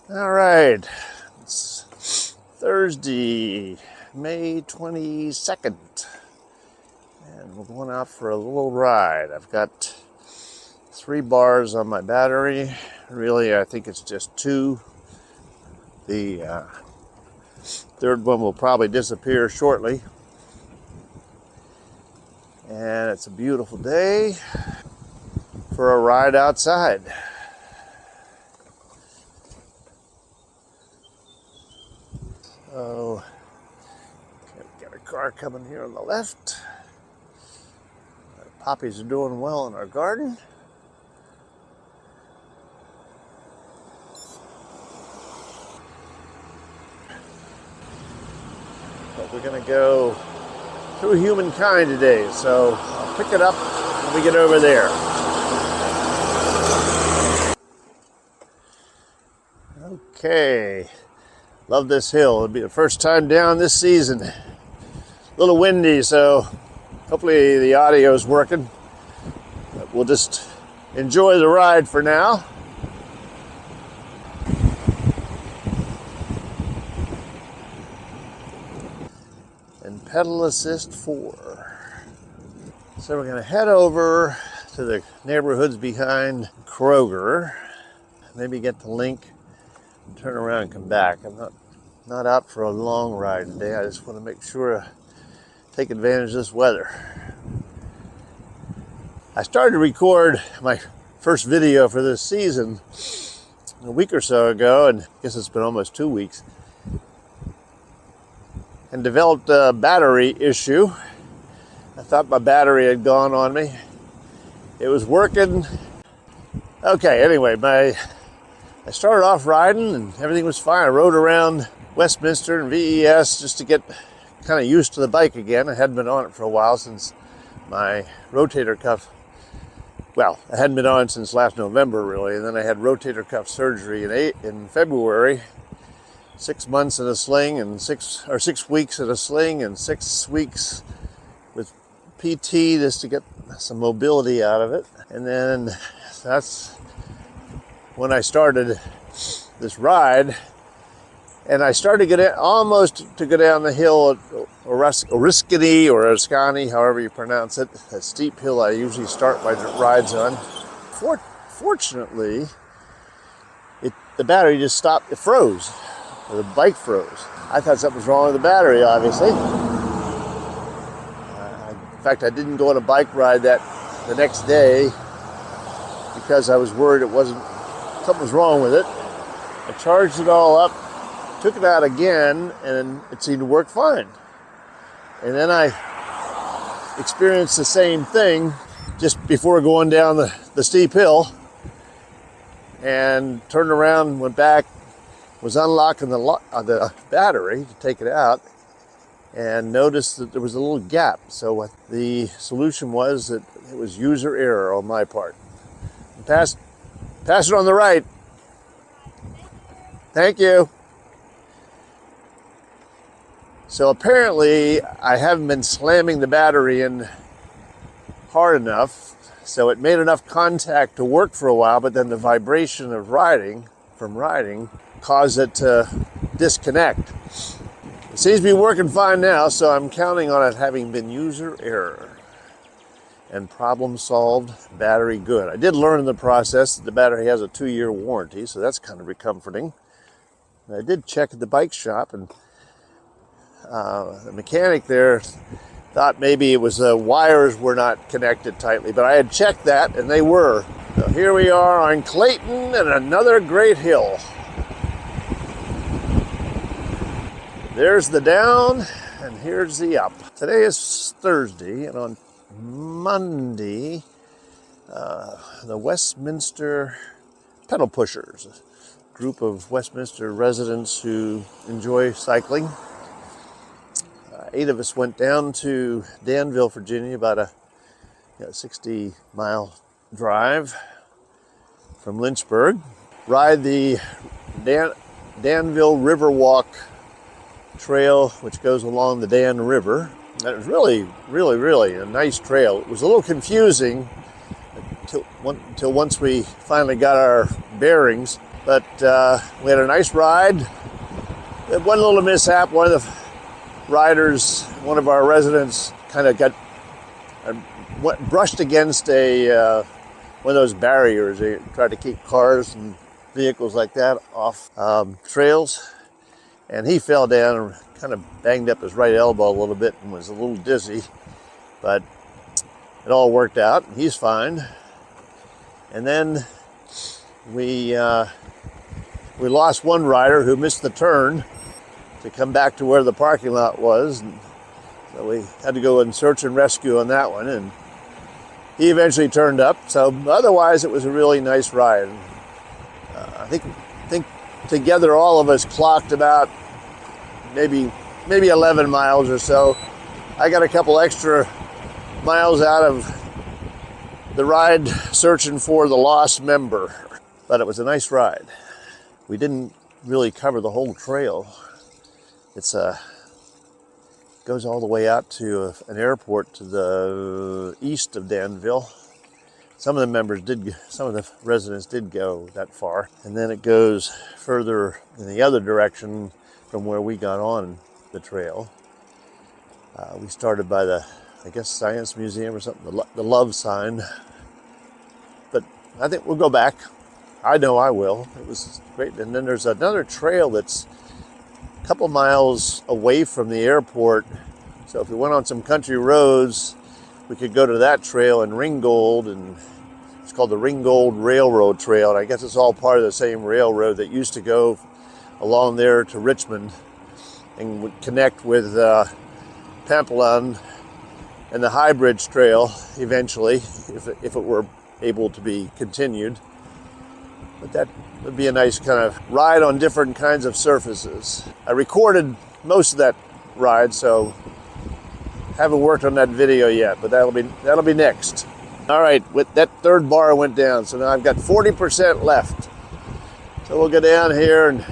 All right, it's Thursday, May 22nd, and we're going out for a little ride. I've got 3 bars on my battery. Really, I think it's just 2. The third one will probably disappear shortly. And it's a beautiful day for a ride outside. So, got a car coming here on the left. Our poppies are doing well in our garden. But we're going to go through humankind today, so I'll pick it up when we get over there. Okay. Love this hill. It'll be the first time down this season. A little windy, so hopefully the audio is working. But we'll just enjoy the ride for now. And pedal assist 4. So we're going to head over to the neighborhoods behind Kroger. Maybe get the link. Turn around and come back. I'm not out for a long ride today. I just want to make sure I take advantage of this weather. I started to record my first video for this season a week or so ago, and I guess it's been almost 2 weeks, and developed a battery issue. I thought my battery had gone on me. It was working. Okay, anyway, I started off riding and everything was fine. I rode around Westminster and VES just to get kind of used to the bike again. I hadn't been on it for a while since my rotator cuff. Well, I hadn't been on it since last November, really. And then I had rotator cuff surgery in February. 6 months in a sling and 6 weeks in a sling and 6 weeks with PT just to get some mobility out of it. And then that's when I started this ride, and I started to get almost to go down the hill at Oriskany or Ascani, however you pronounce it, that steep hill I usually start my rides on. Fortunately, the battery just stopped. It froze. The bike froze. I thought something was wrong with the battery, obviously. In fact, I didn't go on a bike ride the next day because I was worried something was wrong with it. I charged it all up, took it out again, and it seemed to work fine. And then I experienced the same thing just before going down the steep hill, and turned around, went back, was unlocking the battery to take it out, and noticed that there was a little gap. So what the solution was that it was user error on my part. Pass it on the right. Thank you. So apparently I haven't been slamming the battery in hard enough, so it made enough contact to work for a while, but then the vibration of riding caused it to disconnect. It seems to be working fine now, so I'm counting on it having been user error. And problem solved, battery good. I did learn in the process that the battery has a 2-year warranty, so that's kind of comforting. I did check at the bike shop, and the mechanic there thought maybe it was the wires were not connected tightly, but I had checked that, and they were. So here we are on Clayton and another great hill. There's the down, and here's the up. Today is Thursday, and on Monday, the Westminster Pedal Pushers, a group of Westminster residents who enjoy cycling. 8 of us went down to Danville, Virginia, about a 60-mile drive from Lynchburg. Ride the Danville Riverwalk Trail, which goes along the Dan River. That was really a nice trail. It was a little confusing until once we finally got our bearings. But we had a nice ride. We had one little mishap. One of the riders, one of our residents, kind of got brushed against a one of those barriers. They tried to keep cars and vehicles like that off trails, and he fell down and kind of banged up his right elbow a little bit and was a little dizzy, but it all worked out. He's fine. And then we lost one rider who missed the turn to come back to where the parking lot was, and so we had to go and search and rescue on that one, and he eventually turned up. So otherwise it was a really nice ride. I think together all of us clocked about maybe 11 miles or so. I got a couple extra miles out of the ride searching for the lost member, but it was a nice ride. We didn't really cover the whole trail. It's goes all the way out to an airport to the east of Danville. Some of the residents did go that far, and then it goes further in the other direction from where we got on the trail. We started by the, I guess, Science Museum or something, the love sign. But I think we'll go back. I know I will. It was great. And then there's another trail that's a couple miles away from the airport. So if we went on some country roads, we could go to that trail in Ringgold, and it's called the Ringgold Railroad Trail. And I guess it's all part of the same railroad that used to go along there to Richmond and would connect with Pamplon and the High Bridge Trail eventually, if it were able to be continued. But that would be a nice kind of ride on different kinds of surfaces. I recorded most of that ride, so haven't worked on that video yet, but that'll be next. All right, with that third bar went down, so now I've got 40% left. So we'll go down here and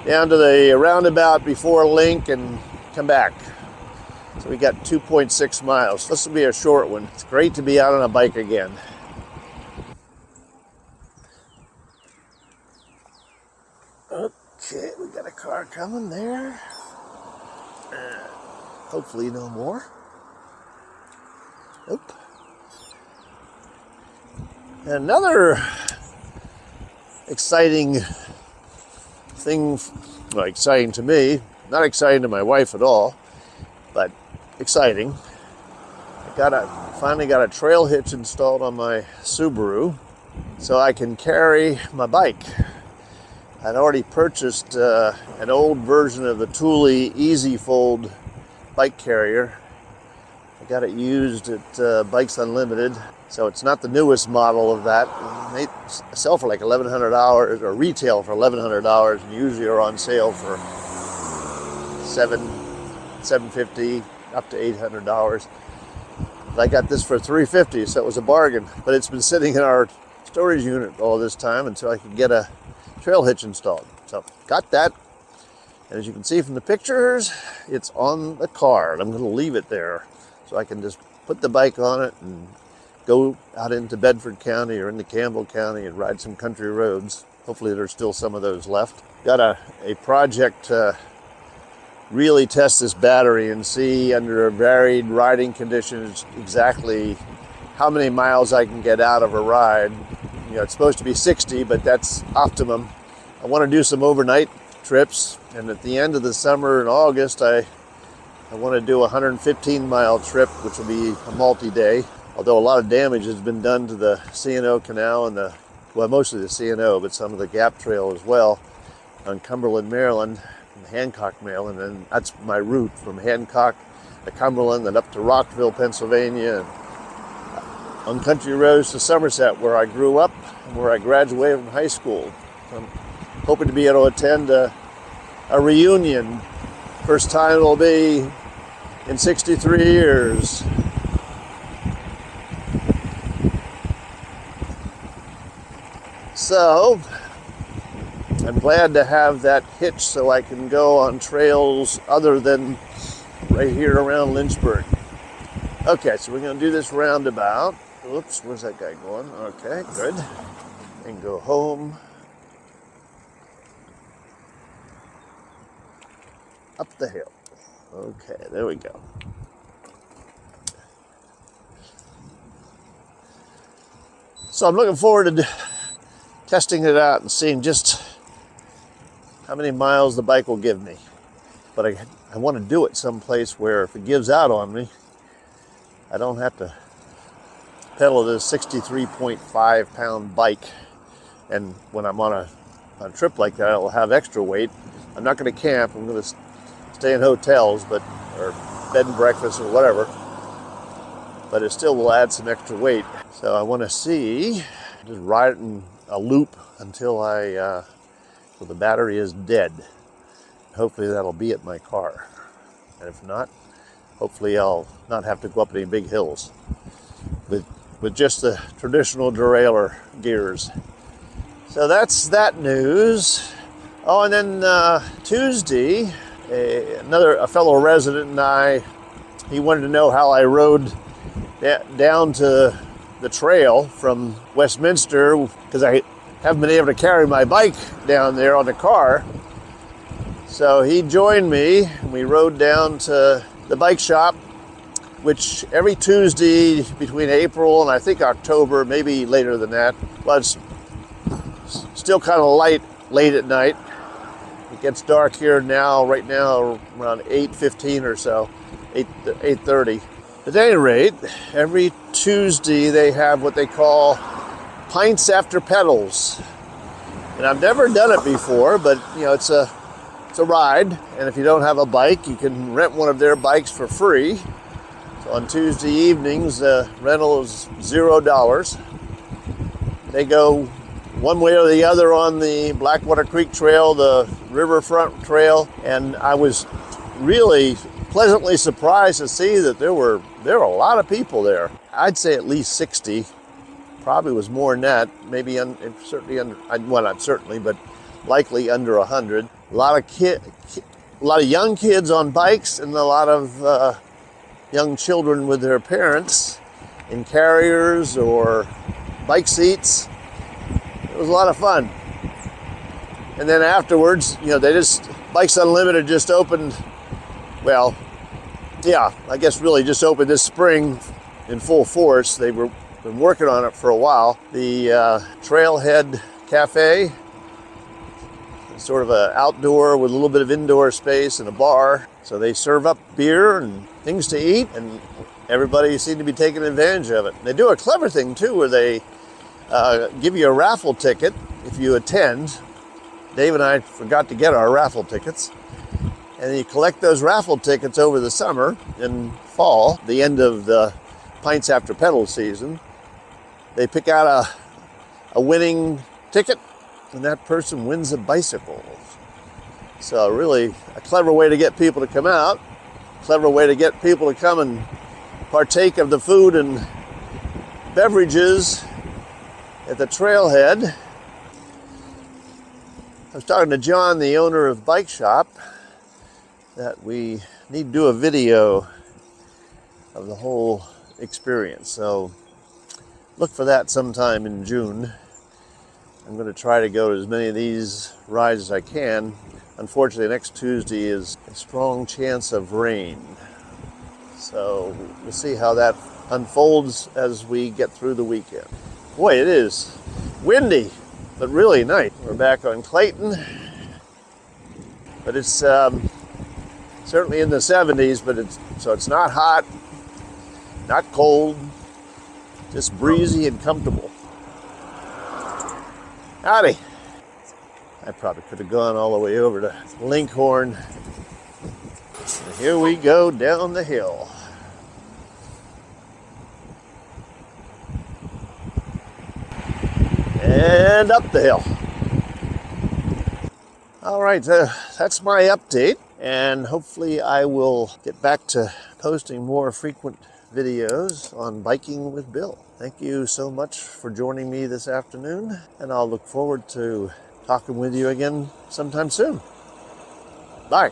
down to the roundabout before Link and come back. So we got 2.6 miles. This will be a short one. It's great to be out on a bike again. Okay, we got a car coming there. Hopefully no more. Nope. Another exciting thing, well, exciting to me, not exciting to my wife at all, but exciting. I finally got a trail hitch installed on my Subaru so I can carry my bike. I'd already purchased an old version of the Thule Easy Fold bike carrier. I got it used at Bikes Unlimited, so it's not the newest model of that. They sell for like $1,100 or retail for $1,100, and usually are on sale for $750 up to $800. But I got this for $350, so it was a bargain. But it's been sitting in our storage unit all this time until I could get a trail hitch installed. So got that, and as you can see from the pictures, it's on the car. I'm going to leave it there so I can just put the bike on it and go out into Bedford County or into Campbell County and ride some country roads. Hopefully there's still some of those left. Got a project to really test this battery and see under varied riding conditions exactly how many miles I can get out of a ride. You know, it's supposed to be 60, but that's optimum. I want to do some overnight trips, and at the end of the summer in August, I want to do a 115-mile trip, which will be a multi-day. Although a lot of damage has been done to the C&O Canal and mostly the C&O, but some of the Gap Trail as well on Cumberland, Maryland, and Hancock, Maryland, and that's my route from Hancock to Cumberland and up to Rockville, Pennsylvania, and on country roads to Somerset, where I grew up and where I graduated from high school. I'm hoping to be able to attend a reunion. First time it'll be in 63 years. So I'm glad to have that hitch so I can go on trails other than right here around Lynchburg. Okay, so we're going to do this roundabout. Oops, where's that guy going? Okay, good. and go home, up the hill. Okay, there we go. So I'm looking forward to testing it out and seeing just how many miles the bike will give me. But I want to do it someplace where if it gives out on me, I don't have to pedal this 63.5 pound bike. And when I'm on a trip like that, I'll have extra weight. I'm not going to camp. I'm going to stay in hotels, or bed and breakfast or whatever. But it still will add some extra weight. So I want to see, just ride it in a loop until till the battery is dead. Hopefully that'll be at my car. And if not, hopefully I'll not have to go up any big hills with just the traditional derailleur gears. So that's that news. Oh, and then Tuesday, a fellow resident and he wanted to know how I rode down to the trail from Westminster, because I haven't been able to carry my bike down there on the car. So he joined me, and we rode down to the bike shop, which every Tuesday between April and I think October, maybe later than that, was still kind of late at night. It gets dark here now, right now around 8:15 or so, 8:30. At any rate, every Tuesday they have what they call Pints after pedals. And I've never done it before, but it's a ride. And if you don't have a bike, you can rent one of their bikes for free. So on Tuesday evenings, the rental is $0. They go one way or the other on the Blackwater Creek Trail, the Riverfront Trail, and I was really pleasantly surprised to see that there were a lot of people there. I'd say at least 60. Probably was more than that. Maybe certainly under. Well, not certainly, but likely under 100. A lot of young kids on bikes, and a lot of young children with their parents in carriers or bike seats. It was a lot of fun. And then afterwards, Bikes Unlimited just opened. Well, yeah, I guess really just opened this spring in full force. They were been working on it for a while. The Trailhead Cafe, sort of an outdoor with a little bit of indoor space and a bar. So they serve up beer and things to eat, and everybody seemed to be taking advantage of it. They do a clever thing too, where they give you a raffle ticket if you attend. Dave and I forgot to get our raffle tickets. And you collect those raffle tickets over the summer and fall, the end of the Pints After Pedal season. They pick out a winning ticket, and that person wins a bicycle. So really a clever way to get people to come out, clever way to get people to come and partake of the food and beverages at the trailhead. I was talking to John, the owner of Bike Shop, that we need to do a video of the whole experience. So look for that sometime in June. I'm going to try to go to as many of these rides as I can. Unfortunately, next Tuesday is a strong chance of rain. So we'll see how that unfolds as we get through the weekend. Boy, it is windy, but really nice. We're back on Clayton, but it's certainly in the 70s, but it's not hot, not cold, just breezy and comfortable. Howdy. I probably could have gone all the way over to Linkhorn. And here we go down the hill. And up the hill. All right, that's my update. And hopefully I will get back to posting more frequent videos on Biking with Bill. Thank you so much for joining me this afternoon, and I'll look forward to talking with you again sometime soon. Bye.